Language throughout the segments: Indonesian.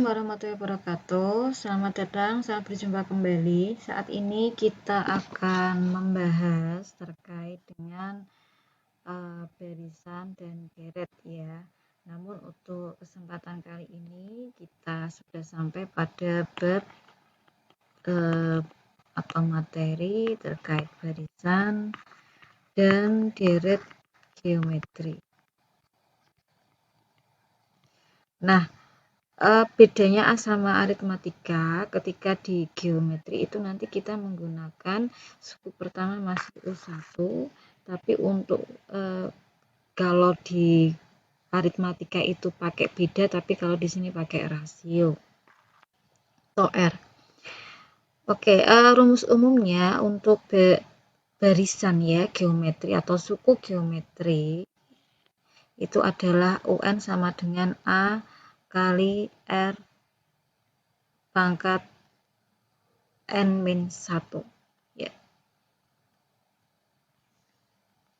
Warahmatullahi wabarakatuh. Selamat datang, selamat berjumpa kembali. Saat ini kita akan membahas terkait dengan barisan dan deret ya. Namun untuk kesempatan kali ini kita sudah sampai pada bab atau materi terkait barisan dan deret geometri. Nah, bedanya sama aritmatika ketika di geometri itu nanti kita menggunakan suku pertama masih U1, tapi untuk kalau di aritmatika itu pakai beda, tapi kalau di sini pakai rasio atau R. Oke, rumus umumnya untuk barisan ya geometri atau suku geometri itu adalah UN sama dengan A kali R pangkat N-1 ya.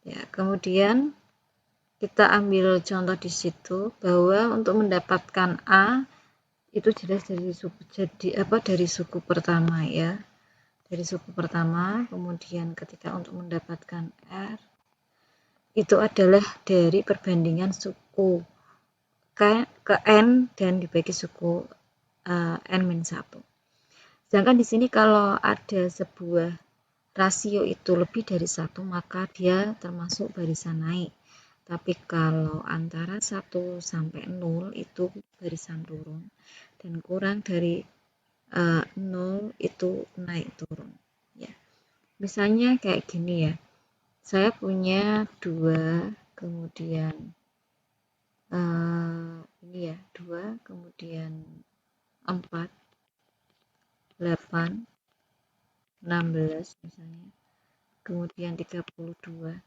Ya, kemudian kita ambil contoh di situ bahwa untuk mendapatkan A itu jelas dari suku pertama ya. Dari suku pertama, kemudian ketika untuk mendapatkan R itu adalah dari perbandingan suku ke N dan dibagi suku N-1. Sedangkan di sini kalau ada sebuah rasio itu lebih dari 1, maka dia termasuk barisan naik. Tapi kalau antara 1 sampai 0 itu barisan turun. Dan kurang dari 0 itu naik turun. Ya. Misalnya kayak gini ya. Saya punya 2, kemudian ini ya 2, kemudian 4, 8, 16 misalnya, kemudian 32.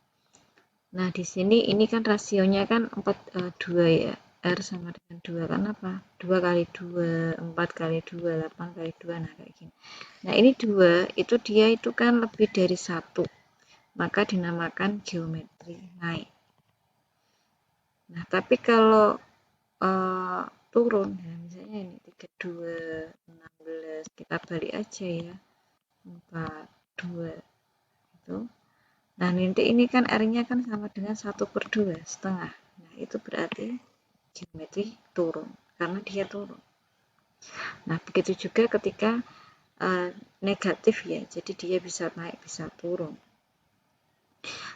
Nah di sini ini kan rasionya kan 2 ya, R sama dengan 2, kan apa? 2 kali 2, 4 kali 2, 8 kali 2, nah kayak gini. Nah ini 2, itu dia itu kan lebih dari 1, maka dinamakan geometri naik. Nah tapi kalau turun, ya misalnya ini 32, 16, kita balik aja ya, 4, 2 itu. Nah nanti ini kan R-nya kan sama dengan 1/2 setengah. Nah itu berarti geometri turun karena dia turun. Nah begitu juga ketika negatif ya, jadi dia bisa naik bisa turun.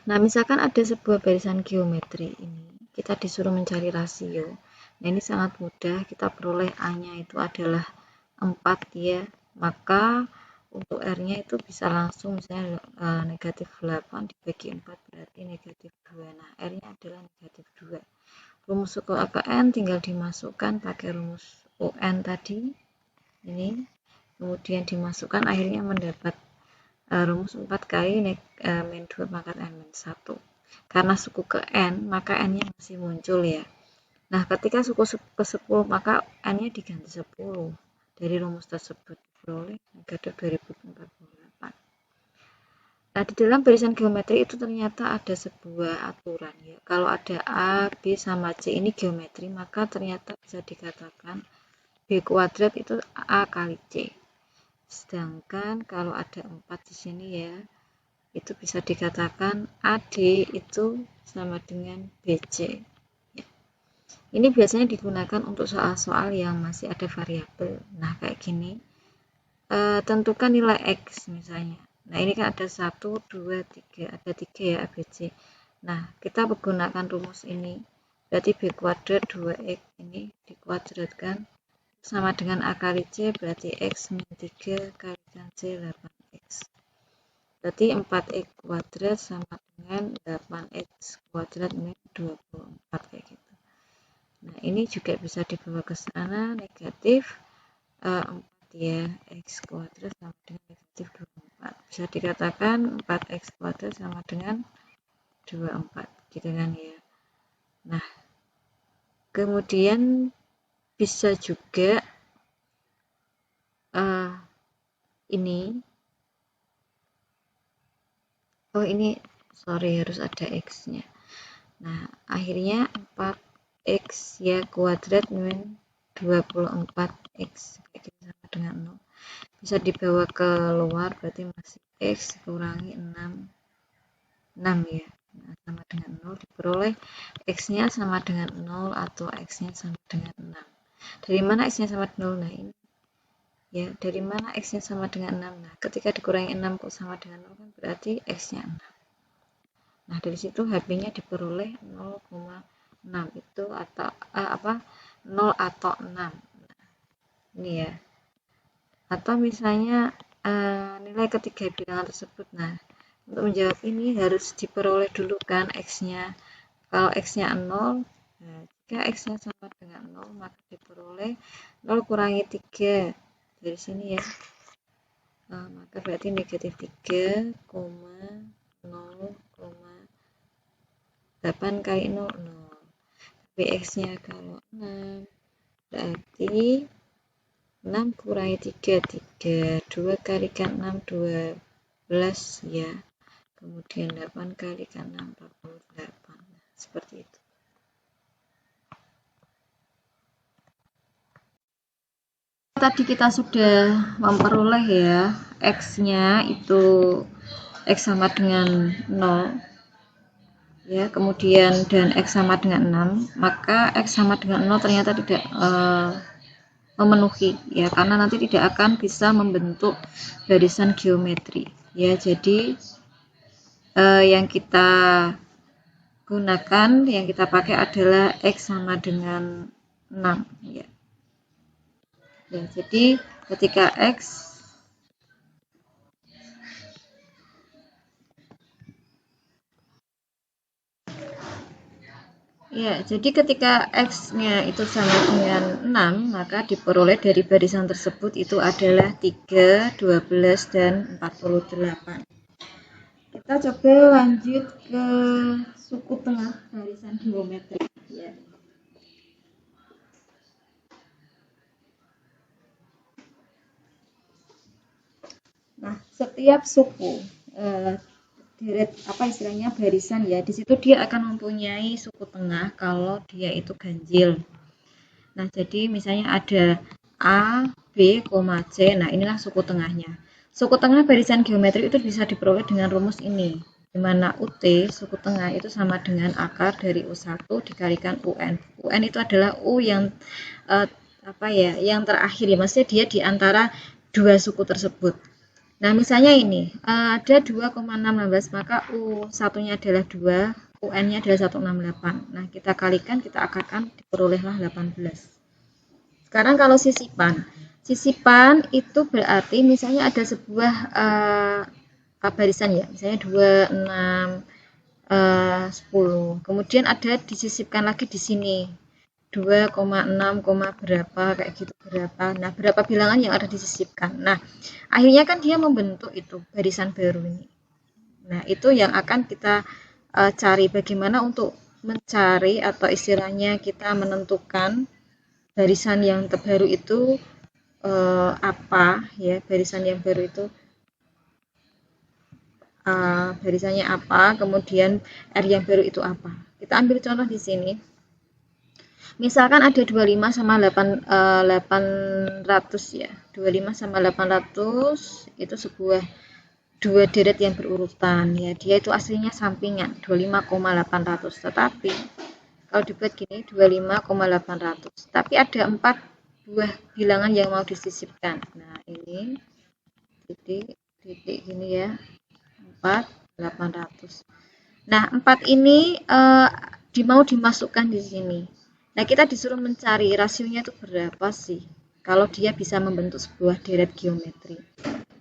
Nah misalkan ada sebuah barisan geometri ini, kita disuruh mencari rasio. Nah ini sangat mudah, kita peroleh A-nya itu adalah 4 ya, maka untuk R-nya itu bisa langsung misalnya negatif 8 dibagi 4 berarti negatif 2. Nah R-nya adalah negatif 2. Rumus suku A ke N tinggal dimasukkan pakai rumus UN tadi ini, kemudian dimasukkan akhirnya mendapat rumus 4 kali min 2 pangkat N-1. Karena suku ke N maka N-nya masih muncul ya. Nah ketika suku ke 10 maka N-nya diganti 10. Dari rumus tersebut diperoleh negatif 2048. Nah di dalam barisan geometri itu ternyata ada sebuah aturan ya. Kalau ada A, B sama C ini geometri, maka ternyata bisa dikatakan B kuadrat itu A kali C. Sedangkan kalau ada 4 di sini ya, itu bisa dikatakan AD itu sama dengan BC. Ya. Ini biasanya digunakan untuk soal-soal yang masih ada variabel. Nah kayak gini, tentukan nilai X misalnya. Nah ini kan ada 1, 2, 3, ada 3 ya ABC. Nah kita menggunakan rumus ini, berarti B kuadrat 2X ini dikuadratkan sama dengan A kali C, berarti X min 3 kalikan C 8X. Berarti 4X kuadrat sama dengan 8X kuadrat min 24 kayak gitu. Nah ini juga bisa dibawa ke sana negatif 4 ya, X kuadrat sama dengan negatif 24. bisa dikatakan 4x kuadrat sama dengan 24 gitu kan ya. Nah, kemudian bisa juga ini ini sorry harus ada x nya. Nah, akhirnya 4x ya kuadrat min 24x kayak gitu sama dengan 0. Bisa dibawa keluar, berarti masih x kurangi 6 ya. Nah, sama dengan 0, diperoleh x-nya sama dengan 0 atau x-nya sama dengan 6. Dari mana x-nya sama dengan 0? Nah, ini ya, dari mana x-nya sama dengan 6? Nah, ketika dikurangi 6 kok sama dengan 0 kan berarti x-nya 6. Nah, dari situ HP-nya diperoleh 0,6 itu atau 0 atau 6. Nah, ini ya. Atau misalnya nilai ketiga bilangan tersebut. Nah, untuk menjawab ini harus diperoleh dulu kan x-nya. Kalau x-nya 0, nah, jika x-nya sama dengan 0, maka diperoleh 0 kurangi 3. Dari sini ya. Maka berarti negatif 3,0,8 kali 0, 0. Tapi x-nya kalau 6, berarti 6 kurangi 3, 3. 2 kalikan 6, 12 ya. Kemudian 8 kalikan 6, 48. Nah, seperti itu. Tadi kita sudah memperoleh ya, x-nya itu x sama dengan 0 ya, kemudian dan x sama dengan 6, maka x sama dengan 0 ternyata tidak memenuhi ya, karena nanti tidak akan bisa membentuk barisan geometri ya. Jadi yang kita gunakan, yang kita pakai adalah x sama dengan 6 ya. Jadi ketika x ya, jadi ketika x-nya itu sama dengan 6, maka diperoleh dari barisan tersebut itu adalah 3, 12, dan 48. Kita coba lanjut ke suku tengah barisan geometri ya. Nah, setiap suku deret istilahnya barisan ya, di situ dia akan mempunyai suku tengah kalau dia itu ganjil. Nah, jadi misalnya ada A, B, C. Nah, inilah suku tengahnya. Suku tengah barisan geometri itu bisa diperoleh dengan rumus ini, di mana UT, suku tengah, itu sama dengan akar dari U1 dikalikan UN. UN itu adalah U yang yang terakhir ya, maksudnya dia di antara dua suku tersebut. Nah, misalnya ini ada 2,616, maka U1-nya adalah 2, UN-nya adalah 168. Nah, kita kalikan, kita akarkan, diperolehlah 18. Sekarang kalau sisipan itu berarti misalnya ada sebuah barisan ya, misalnya 2, 6, 10. Kemudian ada disisipkan lagi di sini 2,6, berapa kayak gitu berapa. Nah, berapa bilangan yang ada disisipkan. Nah, akhirnya kan dia membentuk itu barisan baru ini. Nah, itu yang akan kita cari, bagaimana untuk mencari atau istilahnya kita menentukan barisan yang terbaru itu apa ya, barisan yang baru itu barisannya apa, kemudian R yang baru itu apa. Kita ambil contoh di sini. Misalkan ada 25 sama 800 ya. 25 sama 800 itu sebuah dua deret yang berurutan ya. Dia itu aslinya sampingan 25,800. Tetapi kalau dibuat gini 25,800. Tapi ada 4 buah bilangan yang mau disisipkan. Nah, ini titik gini ya. 4,800. Nah, 4 ini mau dimasukkan di sini. Nah, kita disuruh mencari rasionya itu berapa sih kalau dia bisa membentuk sebuah deret geometri.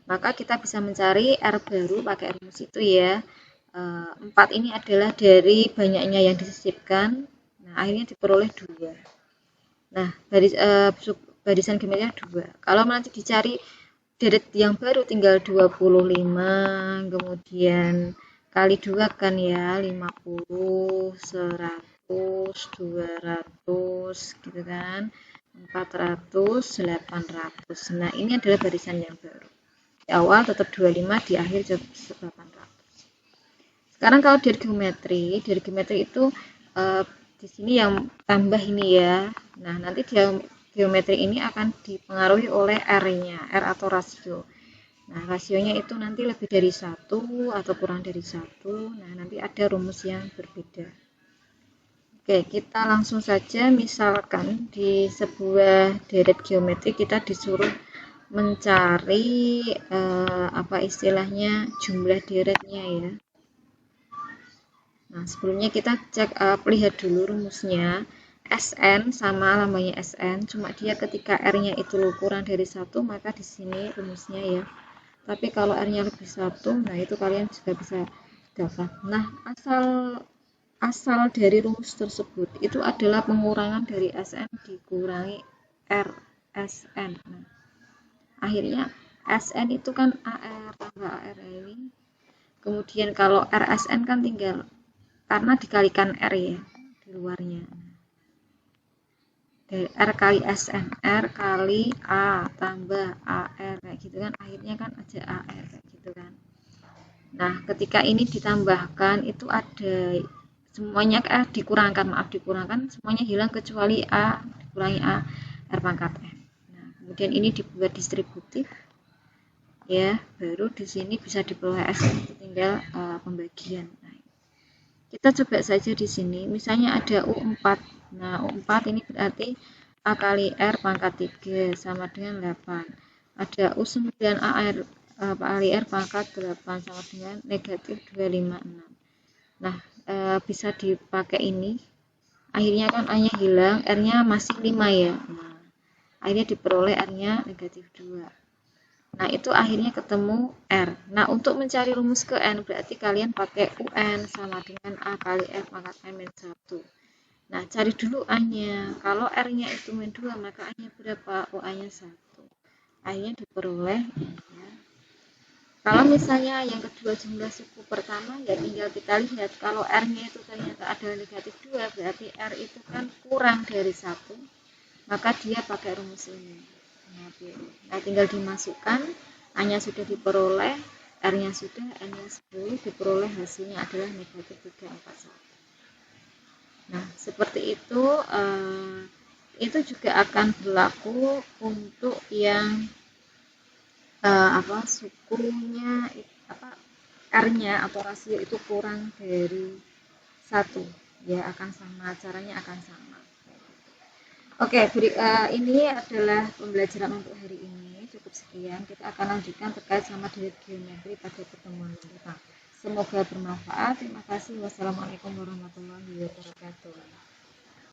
Maka kita bisa mencari R baru pakai rumus itu ya. 4 ini adalah dari banyaknya yang disisipkan. Nah, akhirnya diperoleh 2. Nah, barisan geometrinya 2. Kalau nanti dicari deret yang baru tinggal 25, kemudian kali 2 kan ya 50, 100, 200 gitu kan, 400, 800. Nah ini adalah barisan yang baru, di awal tetap 25, di akhir tetap 800. Sekarang kalau dari geometri itu di sini yang tambah ini ya. Nah nanti geometri ini akan dipengaruhi oleh R-nya, R atau rasio. Nah rasionya itu nanti lebih dari 1 atau kurang dari 1. Nah nanti ada rumus yang berbeda. Oke, kita langsung saja. Misalkan di sebuah deret geometri kita disuruh mencari apa istilahnya, jumlah deretnya ya. Nah, sebelumnya kita cek lihat dulu rumusnya. Sn sama lambangnya Sn, cuma dia ketika R-nya itu kurang dari 1, maka di sini rumusnya ya. Tapi kalau R-nya lebih 1, nah itu kalian juga bisa dapat. Nah, asal dari rumus tersebut itu adalah pengurangan dari Sn dikurangi RSN. Nah, akhirnya Sn itu kan AR tambah AR ini. Kemudian kalau RSN kan tinggal karena dikalikan R ya di luarnya. Dari R kali SN, R kali A tambah AR kayak gitu kan, akhirnya kan aja AR kayak gitu kan. Nah ketika ini ditambahkan itu ada semuanya dikurangkan semuanya hilang kecuali A dikurangi A R pangkat M. Nah kemudian ini dibuat distributif ya, baru di sini bisa diperoleh SN, tinggal pembagian. Nah, kita coba saja di sini, misalnya ada U4. Nah, U4 ini berarti A kali R pangkat 3 sama dengan 8. Ada U9 AR kali R pangkat 8 sama dengan negatif 256. Nah, bisa dipakai ini. Akhirnya kan A-nya hilang, R-nya masih 5 ya. Nah, akhirnya diperoleh R-nya negatif 2. Nah, itu akhirnya ketemu R. Nah, untuk mencari rumus ke N, berarti kalian pakai UN sama dengan A kali R pangkat M-1. Nah, cari dulu A-nya. Kalau R-nya itu -2, maka A-nya berapa? Oh, A-nya 1. Akhirnya diperoleh ya. Kalau misalnya yang kedua jumlah suku pertama, ya tinggal kita lihat. Kalau R-nya itu ternyata ada negatif 2, berarti R itu kan kurang dari 1. Maka dia pakai rumus ini. Nah, tinggal dimasukkan, A-nya sudah diperoleh, R-nya sudah, N-nya 10, diperoleh hasilnya adalah negatif 341. Nah, seperti itu juga akan berlaku untuk yang sukunya R-nya atau rasio itu kurang dari 1, ya akan sama, caranya akan sama. Oke, ini adalah pembelajaran untuk hari ini. Cukup sekian. Kita akan lanjutkan terkait sama deret geometri pada pertemuan depan. Semoga bermanfaat. Terima kasih. Wassalamualaikum warahmatullahi wabarakatuh.